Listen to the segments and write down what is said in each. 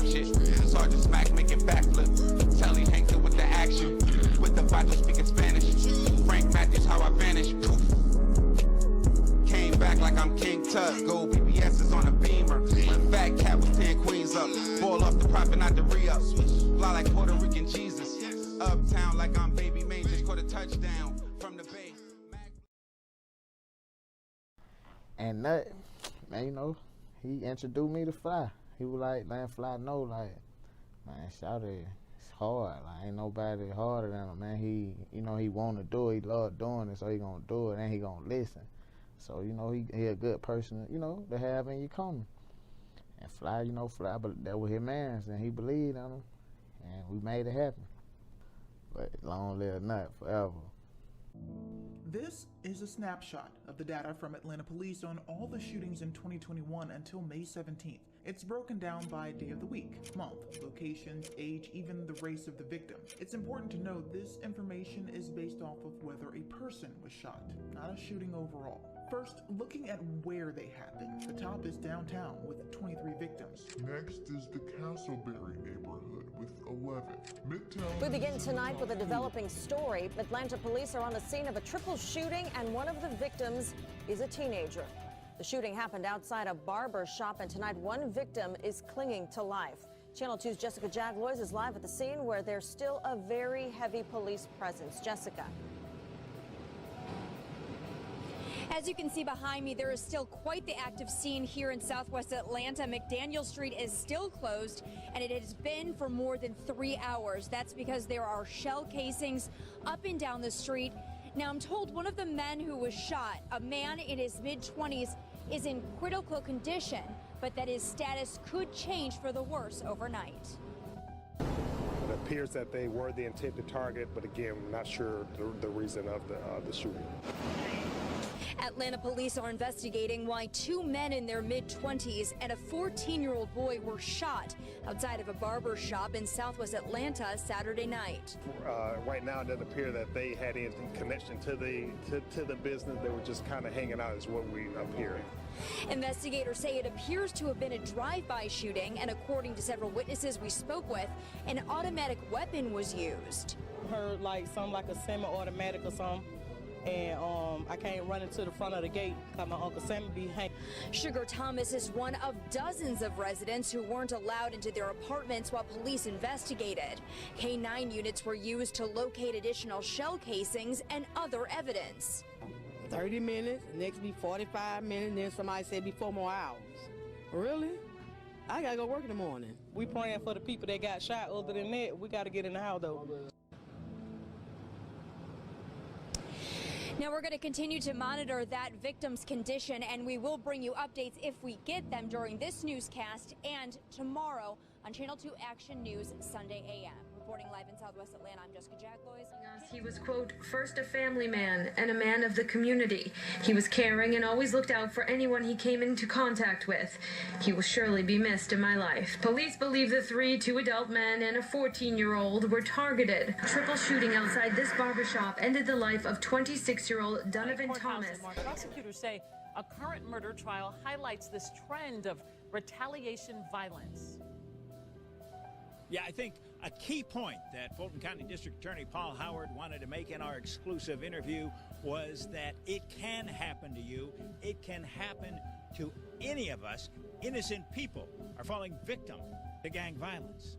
shit. Sergeant Smack making backflip. Telly Hankin with the action. With the Bible speaking Spanish. Frank Matthews, how I vanish. Poof. Came back like I'm King Tut. Gold BBS is on a beamer. When Fat Cat was 10 queens up. Ball off the profit, not the re-up. Fly like Puerto Rican Jesus. Uptown like I'm Baby May. Just caught a touchdown from the Bay. And Nut, man, you know, he introduced me to Fly. He was like, man, Fly know, like, man, shout it, it's hard. Like, ain't nobody harder than him, man. He, you know, he want to do it. He love doing it, so he gonna do it, and he gonna listen. So, you know, he a good person, you know, to have in your corner. And Fly, you know, Fly, but that was his mans, and he believed in him, and we made it happen. But long live Nut forever. This is a snapshot of the data from Atlanta police on all the shootings in 2021 until May 17th. It's broken down by day of the week, month, locations, age, even the race of the victim. It's important to note this information is based off of whether a person was shot, not a shooting overall. First, looking at where they happened. The top is downtown with 23 victims. Next is the Castleberry neighborhood with 11. Midtown. We begin tonight with a developing story. Atlanta police are on the scene of a triple shooting, and one of the victims is a teenager. The shooting happened outside a barber shop, and tonight one victim is clinging to life. Channel 2's Jessica Jaglois is live at the scene where there's still a very heavy police presence. Jessica. As you can see behind me, there is still quite the active scene here in Southwest Atlanta. McDaniel Street is still closed, and it has been for more than 3 hours. That's because there are shell casings up and down the street. Now, I'm told one of the men who was shot, a man in his mid-20s, is in critical condition, but that his status could change for the worse overnight. It appears that they were the intended target, but again, we're not sure the reason of the shooting. Atlanta police are investigating why two men in their mid-20s and a 14-year-old boy were shot outside of a barber shop in Southwest Atlanta Saturday night. Right now, it doesn't appear that they had any connection to the business. They were just kind of hanging out, is what we hear. Investigators say it appears to have been a drive-by shooting, and according to several witnesses we spoke with, an automatic weapon was used. Heard like something like a semi-automatic or something. And I came running to the front of the gate because my Uncle Sammy be hanging. Sugar Thomas is one of dozens of residents who weren't allowed into their apartments while police investigated. K-9 units were used to locate additional shell casings and other evidence. 30 minutes, next be 45 minutes, then somebody said be 4 more hours. Really? I gotta go work in the morning. We praying for the people that got shot. Other than that, we gotta get in the house though. Now we're going to continue to monitor that victim's condition, and we will bring you updates if we get them during this newscast and tomorrow on Channel 2 Action News Sunday AM. Reporting live in Southwest Atlanta, I'm Jessica Jaglois. He was, quote, first a family man and a man of the community. He was caring and always looked out for anyone he came into contact with. He will surely be missed in my life. Police believe the two adult men and a 14-year-old were targeted. A triple shooting outside this barbershop ended the life of 26-year-old Donovan Thomas. Prosecutors say a current murder trial highlights this trend of retaliation violence. Yeah, I think a key point that Fulton County District Attorney Paul Howard wanted to make in our exclusive interview was that it can happen to you. It can happen to any of us. Innocent people are falling victim to gang violence.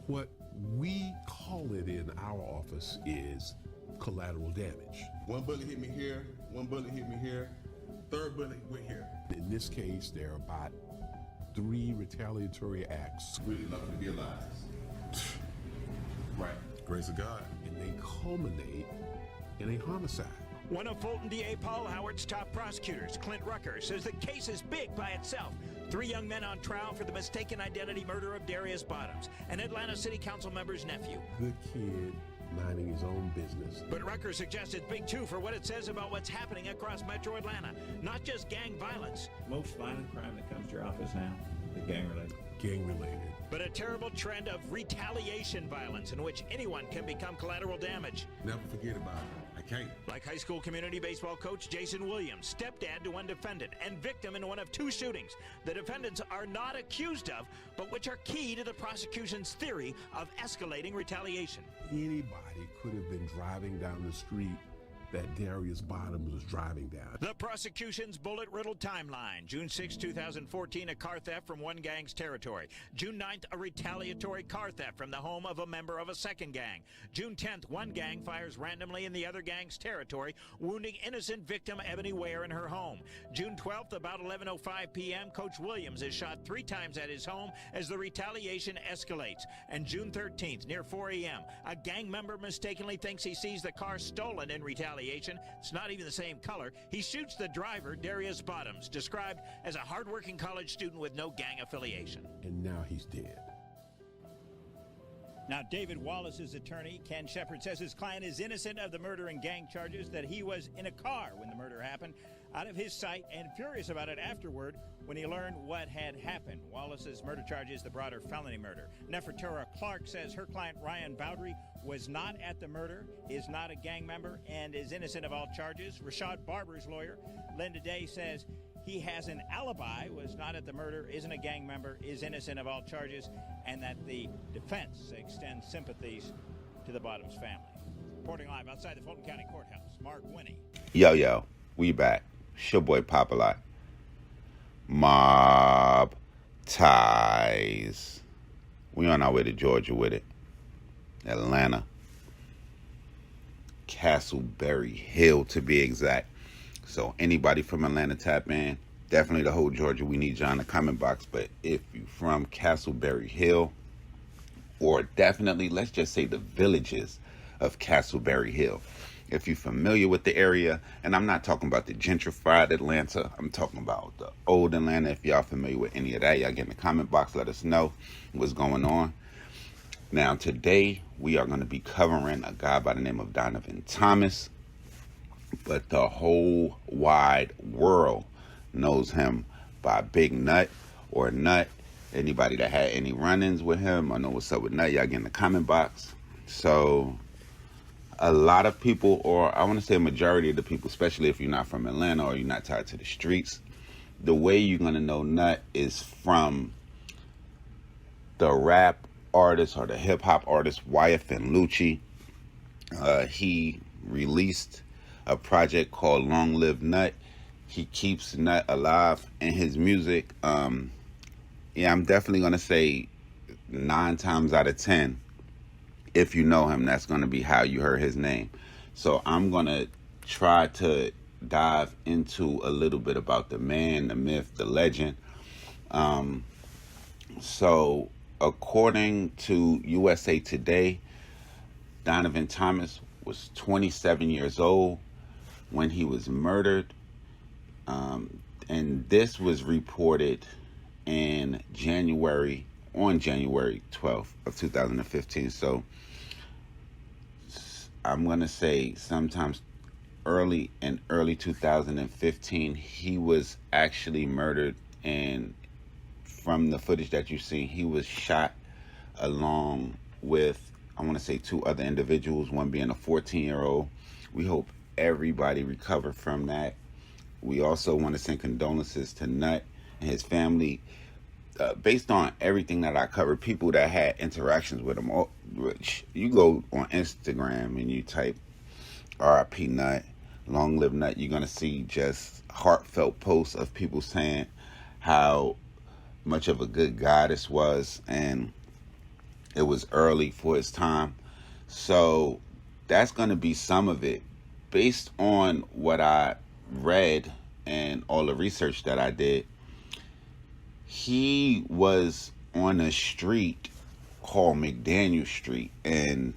What we call it in our office is collateral damage. One bullet hit me here, one bullet hit me here, third bullet went here. In this case, there are about 3 retaliatory acts. Really lucky to be alive. Right. Grace of God. And they culminate in a homicide. One of Fulton DA Paul Howard's top prosecutors, Clint Rucker, says the case is big by itself. 3 young men on trial for the mistaken identity murder of Darius Bottoms, an Atlanta City Council member's nephew. Good kid, minding his own business. But Rucker suggests it's big too for what it says about what's happening across Metro Atlanta. Not just gang violence. Most violent crime that comes to your office now is gang-related. Gang-related. But a terrible trend of retaliation violence in which anyone can become collateral damage. Never forget about it. I can't. Like high school community baseball coach Jason Williams, stepdad to one defendant and victim in one of 2 shootings the defendants are not accused of, but which are key to the prosecution's theory of escalating retaliation. Anybody could have been driving down the street that Darius Bottoms was driving down. The prosecution's bullet-riddled timeline. June 6, 2014, a car theft from one gang's territory. June 9th, a retaliatory car theft from the home of a member of a second gang. June 10th, one gang fires randomly in the other gang's territory, wounding innocent victim Ebony Ware in her home. June 12th, about 11:05 p.m., Coach Williams is shot 3 times at his home as the retaliation escalates. And June 13th, near 4 a.m., a gang member mistakenly thinks he sees the car stolen in retaliation. It's not even the same color. He shoots the driver, Darius Bottoms, described as a hardworking college student with no gang affiliation. And now he's dead. Now, David Wallace's attorney, Ken Shepard, says his client is innocent of the murder and gang charges, that he was in a car when the murder happened, out of his sight, and furious about it afterward when he learned what had happened. Wallace's murder charge is the broader felony murder. Nefertara Clark says her client, Ryan Bowdry, was not at the murder, is not a gang member, and is innocent of all charges. Rashad Barber's lawyer, Linda Day, says he has an alibi, was not at the murder, isn't a gang member, is innocent of all charges, and that the defense extends sympathies to the Bottoms family. Reporting live outside the Fulton County Courthouse, Mark Winnie. Yo, we back. It's your boy Popalot. Mobb ties. We on our way to Georgia with it. Atlanta. Castleberry Hill, to be exact. So anybody from Atlanta, tap in. Definitely the whole Georgia, we need you in the comment box. But if you from Castleberry Hill, or definitely, let's just say the villages of Castleberry Hill, if you're familiar with the area, and I'm not talking about the gentrified Atlanta, I'm talking about the old Atlanta. If y'all familiar with any of that, y'all get in the comment box, let us know what's going on. Now, today, we are going to be covering a guy by the name of Donovan Thomas, but the whole wide world knows him by Big Nut or Nut. Anybody that had any run-ins with him or know what's up with Nut, y'all get in the comment box. So a lot of people, or I want to say a majority of the people, especially if you're not from Atlanta or you're not tied to the streets, the way you're going to know Nut is from the rap artist or the hip-hop artist YFN Lucci. He released a project called Long Live Nut. He keeps Nut alive in his music. I'm definitely going to say 9 times out of 10, if you know him, that's going to be how you heard his name. So I'm going to try to dive into a little bit about the man, the myth, the legend. So according to USA Today, Donovan Thomas was 27 years old when he was murdered. And this was reported on January 12th of 2015. So I'm going to say sometimes early 2015, he was actually murdered. And from the footage that you've seen, he was shot along with, I want to say, 2 other individuals, one being a 14-year-old. We hope everybody recovered from that. We also want to send condolences to Nut and his family. Based on everything that I covered, people that had interactions with him, you go on Instagram and you type RIP Nut, Long Live Nut, you're going to see just heartfelt posts of people saying how much of a good guy this was, and it was early for his time. So that's going to be some of it. Based on what I read and all the research that I did, he was on a street called McDaniel Street, and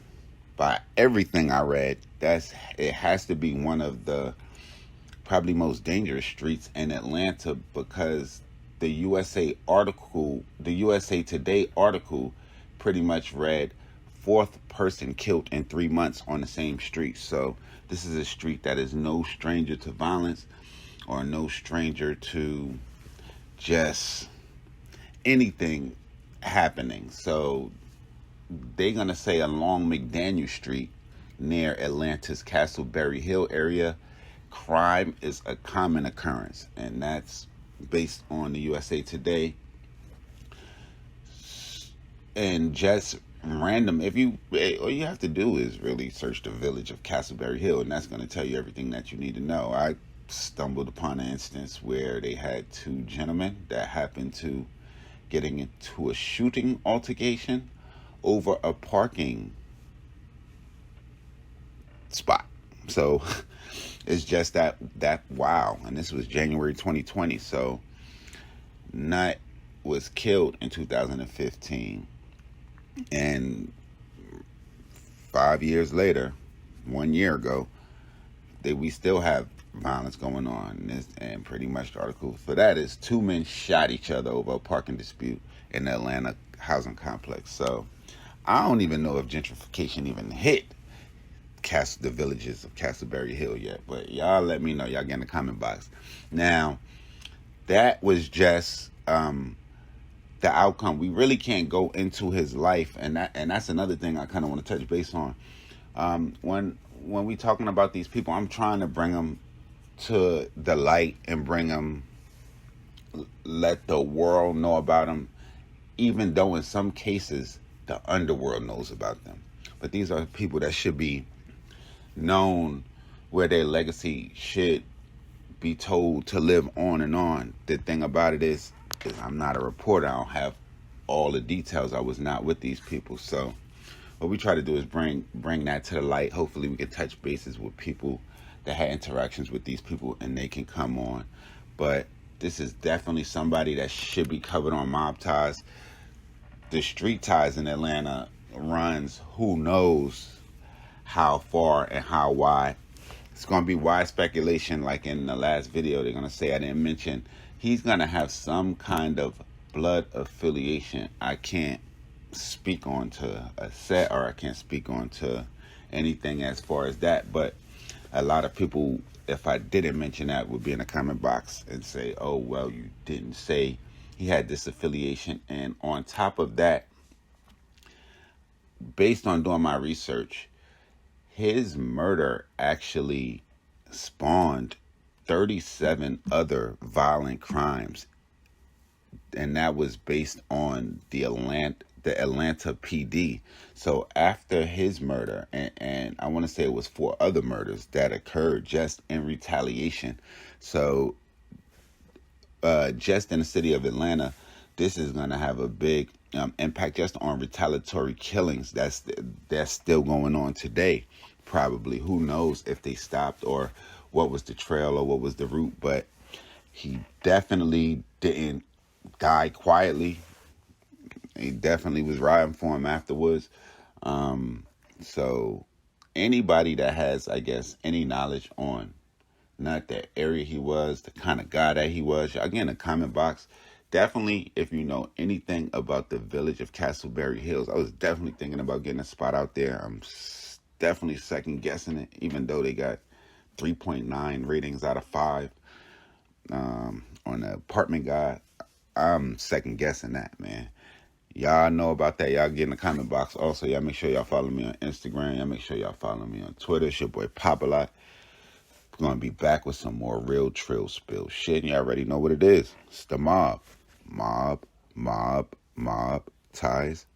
by everything I read, it has to be one of the probably most dangerous streets in Atlanta, because the USA Today article pretty much read 4th person killed in 3 months on the same street. So this is a street that is no stranger to violence or no stranger to just anything happening. So they're going to say along McDaniel Street, near Atlanta's Castleberry Hill area. Crime is a common occurrence, and that's based on the USA Today. And just random, all you have to do is really search the village of Castleberry Hill, and that's going to tell you everything that you need to know. I stumbled upon an instance where they had two gentlemen that happened to getting into a shooting altercation over a parking spot. So it's just that wow. And this was January 2020. So Nut was killed in 2015, and 5 years later, 1 year ago, we still have violence going on. And pretty much the article for that is 2 men shot each other over a parking dispute in the Atlanta housing complex. So I don't even know if gentrification even hit the villages of Castleberry Hill yet, but y'all let me know. Y'all get in the comment box. Now, that was just the outcome. We really can't go into his life, and that's another thing I kind of want to touch base on. When we talking about these people, I'm trying to bring them to the light and let the world know about them, even though in some cases the underworld knows about them. But these are people that should be known, where their legacy should be told to live on and on. The thing about it is I'm not a reporter. I don't have all the details. I was not with these people. So what we try to do is bring that to the light. Hopefully we can touch bases with people that had interactions with these people and they can come on. But this is definitely somebody that should be covered on Mob Ties. The Street Ties in Atlanta runs who knows how far and how wide. It's going to be wide speculation. Like in the last video, they're going to say I didn't mention he's going to have some kind of blood affiliation. I can't speak on to a set, or I can't speak on to anything as far as that, but a lot of people, if I didn't mention that, would be in the comment box and say, oh, well, you didn't say he had this affiliation. And on top of that, based on doing my research, his murder actually spawned 37 other violent crimes. And that was based on the Atlanta PD. So after his murder, and I want to say it was 4 other murders that occurred just in retaliation. So just in the city of Atlanta, this is going to have a big impact just on retaliatory killings that's still going on today. Probably, who knows if they stopped or what was the trail or what was the route, but he definitely didn't die quietly. He definitely was riding for him afterwards. So anybody that has, I guess, any knowledge on not that area he was, the kind of guy that he was, again, the comment box. Definitely, if you know anything about the village of Castleberry Hills, I was definitely thinking about getting a spot out there. I'm definitely second guessing it, even though they got 3.9 ratings out of 5 on the apartment guide. I'm second guessing that, man. Y'all know about that. Y'all get in the comment box. Also, y'all make sure y'all follow me on Instagram. Y'all make sure y'all follow me on Twitter. It's your boy Popalot. We're going to be back with some more real trill spill shit. And y'all already know what it is. It's the Mob. Mob Ties.